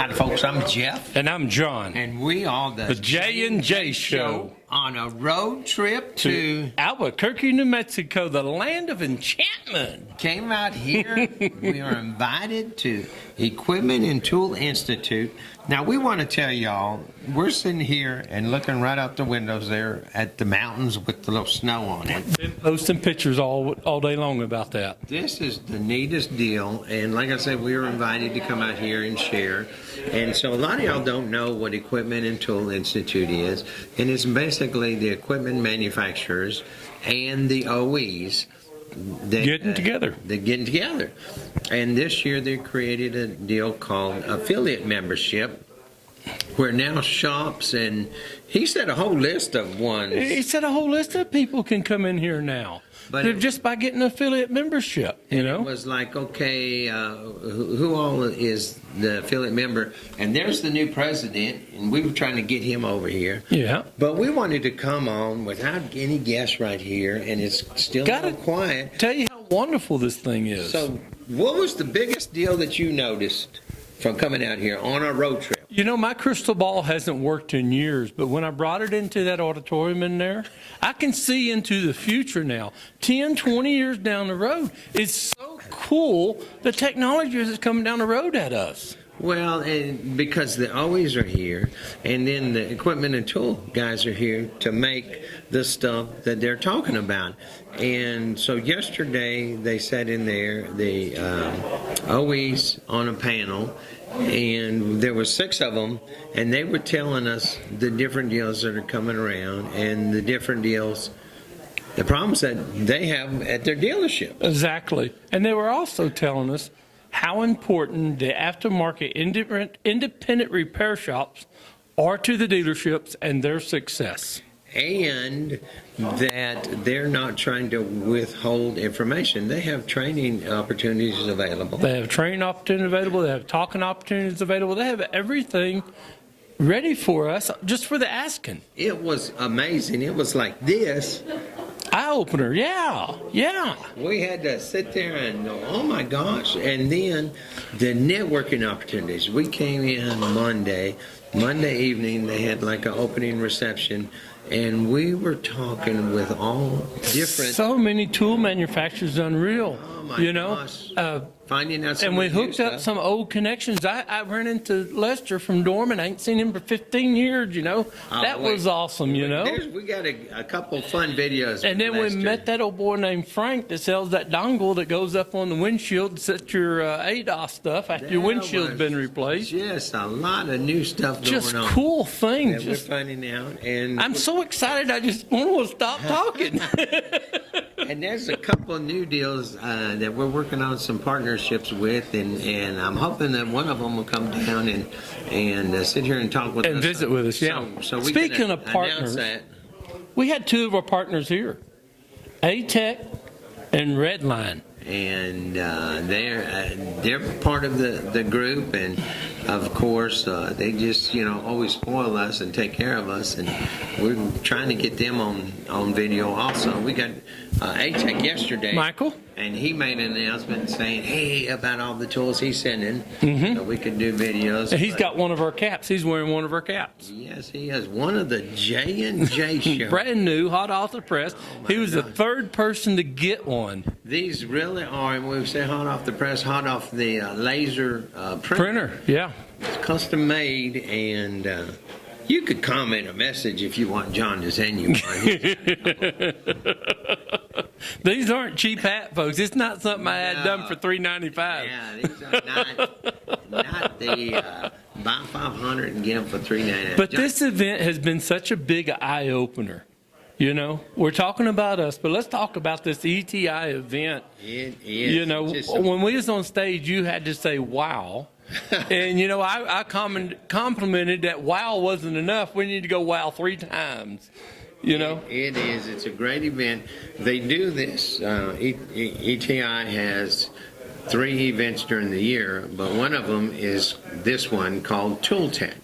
Howdy, folks. I'm Jeff. And I'm John. And we are the J&J Show on a road trip to Albuquerque, New Mexico, the land of enchantment. Came out here. We are invited to Equipment and Tool Institute. Now, we want to tell y'all, we're sitting here and looking right out the windows there at the mountains with the little snow on it. Been posting pictures all day long about that. This is the neatest deal, and like I said, we were invited to come out here and share. And so a lot of y'all don't know what Equipment and Tool Institute is, and it's basically the equipment manufacturers and the OEs Getting together. They're getting together. And this year they created a deal called affiliate membership, where now shops, and he said a whole list of ones. He said a whole list of people can come in here now. But just by getting affiliate membership, you know? It was like, okay, who all is the affiliate member? And there's the new president, and we were trying to get him over here. Yeah. But we wanted to come on without any guests right here, and it's still quiet. Tell you how wonderful this thing is. So what was the biggest deal that you noticed from coming out here on our road trip? You know, my crystal ball hasn't worked in years, but when I brought it into that auditorium in there, I can see into the future now. 10, 20 years down the road. It's so cool, the technology is coming down the road at us. Well, and because the always are here, and then the equipment and tool guys are here to make the stuff that they're talking about. And so yesterday they sat in there, the OEs on a panel, and there were 6 of them, and they were telling us the different deals that are coming around and the different deals, the problems that they have at their dealership. Exactly. And they were also telling us how important the aftermarket independent repair shops are to the dealerships and their success. And that they're not trying to withhold information. They have training opportunities available. They have training opportunities available. They have talking opportunities available. They have everything ready for us just for the asking. It was amazing. It was like this. Eye-opener, yeah. We had to sit there and go, oh my gosh. And then the networking opportunities. We came in Monday evening, they had like an opening reception, and we were talking with all different. So many tool manufacturers, unreal. Oh my gosh. Finding out some and we hooked up some old connections. I ran into Lester from Dorman. I ain't seen him for 15 years, you know. That was awesome, you know. We got a couple fun videos. And then we met that old boy named Frank that sells that dongle that goes up on the windshield to set your ADAS stuff after your windshield's been replaced. Just a lot of new stuff going on. Just cool things. That we're finding out. And I'm so excited I just want to stop talking. And there's a couple of new deals that we're working on some partnerships with, and I'm hoping that one of them will come down and sit here and talk with us. And visit with us, yeah. So we Speaking of partners, we had 2 of our partners here, A-Tech and Redline. And they're part of the group, and of course they just always spoil us and take care of us, and we're trying to get them on video also. We got A-Tech yesterday, Michael, and he made an announcement saying, hey, about all the tools he's sending, so we could do videos. And he's got one of our caps. He's wearing one of our caps. Yes, he has one of the J&J show. Brand new, hot off the press. He was the 3rd person to get one. These really are, and we say hot off the press, hot off the laser printer. Yeah. It's custom made, and you could comment a message if you want John to send you one. These aren't cheap hat, folks. It's not something I had done for $3.95. Yeah, these are not the buy 500 and get them for $3.99. But this event has been such a big eye opener. You know, we're talking about us, but let's talk about this ETI event. It is. You know, when we was on stage, you had to say wow. And, you know, I complimented that wow wasn't enough. We need to go wow 3 times. You know? It is. It's a great event. They do this. ETI has 3 events during the year, but one of them is this one called Tool Tech.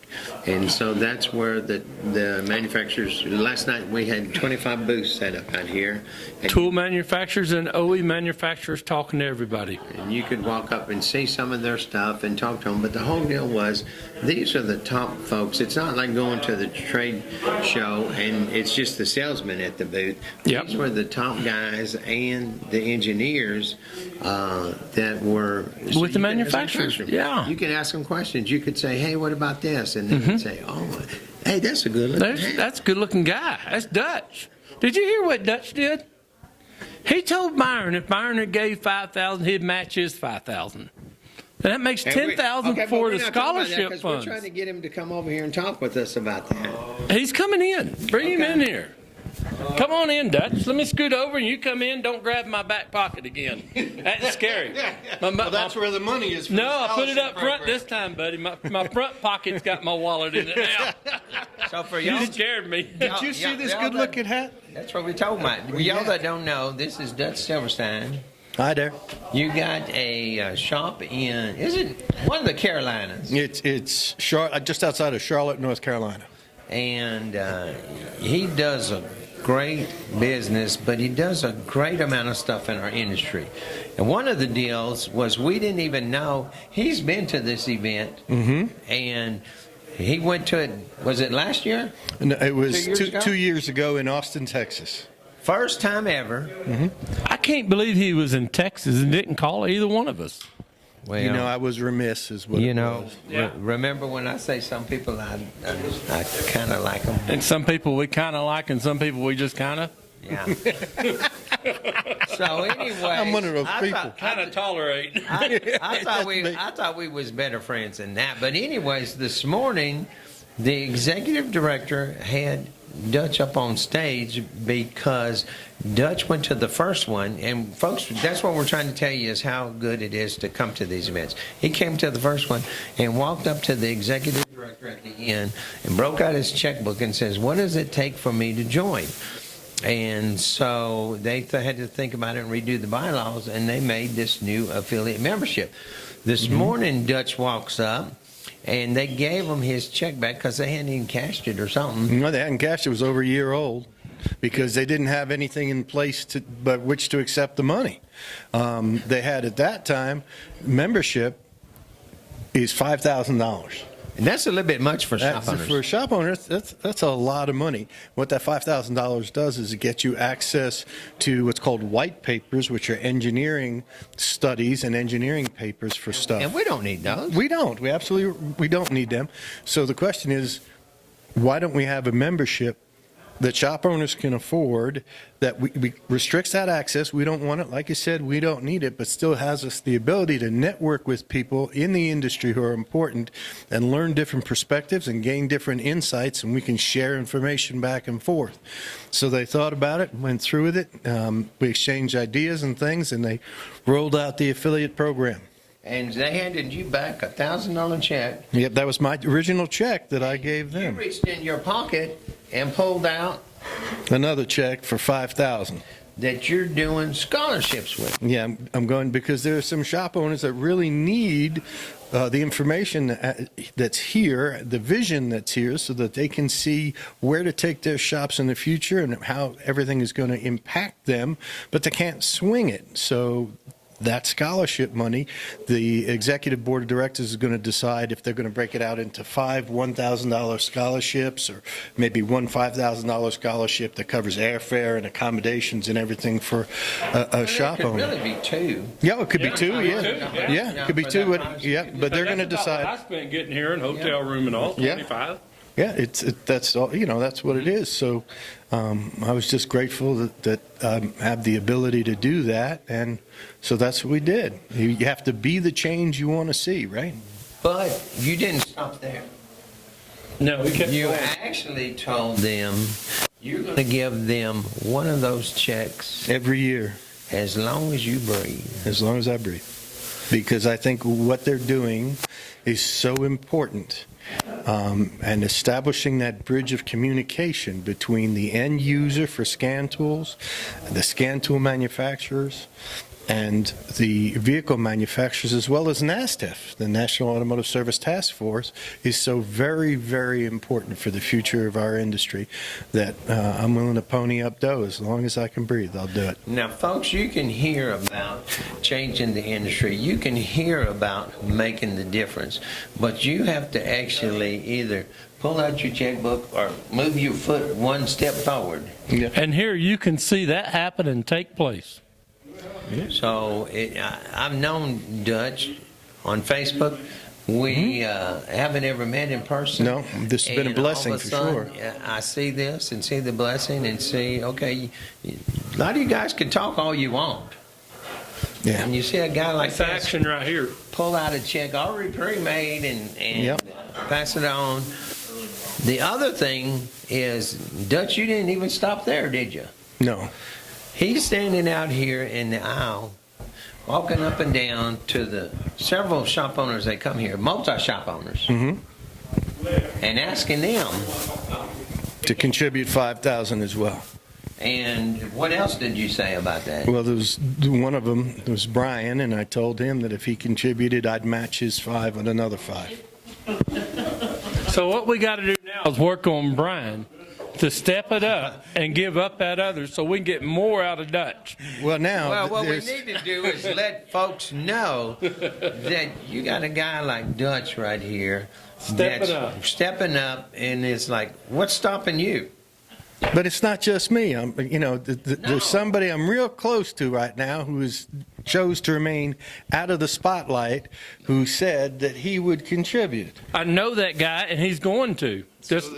And so that's where the manufacturers, last night we had 25 booths set up out here. And Tool manufacturers and OE manufacturers talking to everybody. And you could walk up and see some of their stuff and talk to them. But the whole deal was, these are the top folks. It's not like going to the trade show and it's just the salesman at the booth. Yep. These were the top guys and the engineers that were With the you could manufacturers, ask them. yeah. You could ask them questions. You could say, hey, what about this? And they would say, oh, hey, that's a good looking hat. That's a good looking guy. That's Dutch. Did you hear what Dutch did? He told Byron if Byron had gave $5,000, he'd match his $5,000. And that makes $10,000 for the scholarship funds. We're trying to get him to come over here and talk with us about that. He's coming in. Bring him in here. Come on in, Dutch. Let me scoot over and you come in. Don't grab my back pocket again. That's scary. Well, that's where the money is. For No, the I put it up scholarship front program. this time, buddy. My front pocket's got my wallet in it now. So for You y'all, scared me. Did you see this good-looking hat? that's what we told Mike. Y'all that don't know, this is Dutch Silverstein. Hi there. You got a shop in, is it one of the Carolinas? It's just outside of Charlotte, North Carolina. And he does a great business, but he does a great amount of stuff in our industry. And one of the deals was we didn't even know he's been to this event, and he went to it. Was it last year? No, it was 2 years ago? 2 years ago in Austin, Texas. First time ever. I can't believe he was in Texas and didn't call either one of us. Well, You know, I was remiss, is what you it know, was. Yeah. remember when I say some people I kind of like them. And some people we kind of like, and some people we just kind of Yeah. So anyway, I'm one of those people. tolerate. I thought we was better friends than that. But anyways, this morning, the executive director had Dutch up on stage because Dutch went to the first one, and folks, that's what we're trying to tell you is how good it is to come to these events. He came to the first one and walked up to the executive director at the end and broke out his checkbook and says, "What does it take for me to join?" And so they had to think about it and redo the bylaws, and they made this new affiliate membership. This morning, Dutch walks up, and they gave him his check back because they hadn't even cashed it or something. No, they hadn't cashed. It was over a year old because they didn't have anything in place but which to accept the money. They had at that time, membership is $5,000. And that's a little bit much for shop For owners. a shop owner, that's a lot of money. What that $5,000 does is it gets you access to what's called white papers, which are engineering studies and engineering papers for stuff. And we don't need those. We don't. We don't need them. So the question is, why don't we have a membership that shop owners can afford that we restricts that access? We don't want it. Like I said, we don't need it, but still has us the ability to network with people in the industry who are important and learn different perspectives and gain different insights, and we can share information back and forth. So they thought about it, went through with it. We exchanged ideas and things, and they rolled out the affiliate program. And they handed you back a $1,000 check. Yep, that was my original check that I gave You them. reached in your pocket and pulled out Another check for $5,000. that you're doing scholarships with. Yeah, I'm going because there are some shop owners that really need the information that's here, the vision that's here, so that they can see where to take their shops in the future and how everything is going to impact them, but they can't swing it. So that scholarship money, the executive board of directors is going to decide if they're going to break it out into 5 $1,000 scholarships, or maybe one $5,000 scholarship that covers airfare and accommodations and everything for a shop It could owner. really be two. Yeah, it could be two. Yeah. Yeah, it could be For two. that But price. yeah, but they're going to That's about what decide. I spent getting here and hotel room and all, Yeah. 25. Yeah, that's all. That's what it is. So I was just grateful that I have the ability to do that, and so that's what we did. You have to be the change you want to see, right? But you didn't stop there. No, we kept You going. actually told them you're going to give them one of those checks Every year, as long as you breathe. as long as I breathe, because I think what they're doing is so important. And establishing that bridge of communication between the end user for scan tools, the scan tool manufacturers, and the vehicle manufacturers, as well as NASTF, the National Automotive Service Task Force, is so very, very important for the future of our industry that I'm willing to pony up dough as long as I can breathe. I'll do it. Now, folks, you can hear about changing the industry. You can hear about making the difference, but you have to actually either pull out your checkbook or move your foot one step forward. And here you can see that happen and take place. So I've known Dutch on Facebook. We haven't ever met in person. No, this has been a And blessing all of for sudden, sure. I see this and see the blessing and see, okay, a lot of you guys can talk all you want. Yeah. And you see a guy like It's that action right here. pull out a check already pre-made and Yep. pass it on. The other thing is, Dutch, you didn't even stop there, did you? No. He's standing out here in the aisle, walking up and down to the several shop owners that come here, multi-shop owners, Mhm. and asking them. To contribute $5,000 as well. And what else did you say about that? Well, there was one of them, it was Brian, and I told him that if he contributed, I'd match his 5 with another 5. So what we got to do now is work on Brian to step it up and give up that other so we can get more out of Dutch. Well, now, Well, what we there's- need to do is let folks know that you got a guy like Dutch right here stepping up, and it's like, what's stopping you? But it's not just me. There's somebody I'm real close to right now who chose to remain out of the spotlight, who said that he would contribute. I know that guy, and he's going to.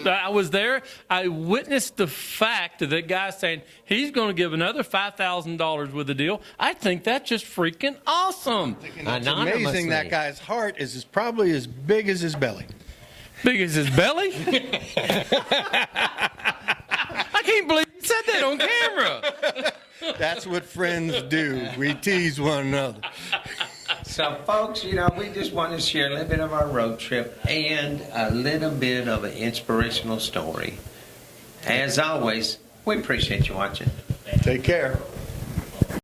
I was there. I witnessed the fact of that guy saying he's going to give another $5,000 with the deal. I think that's just freaking awesome. It's amazing that guy's heart is probably as big as his belly. Big as his belly? I can't believe you said that on camera. That's what friends do. We tease one another. So, folks, we just want to share a little bit of our road trip and a little bit of an inspirational story. As always, we appreciate you watching. Take care.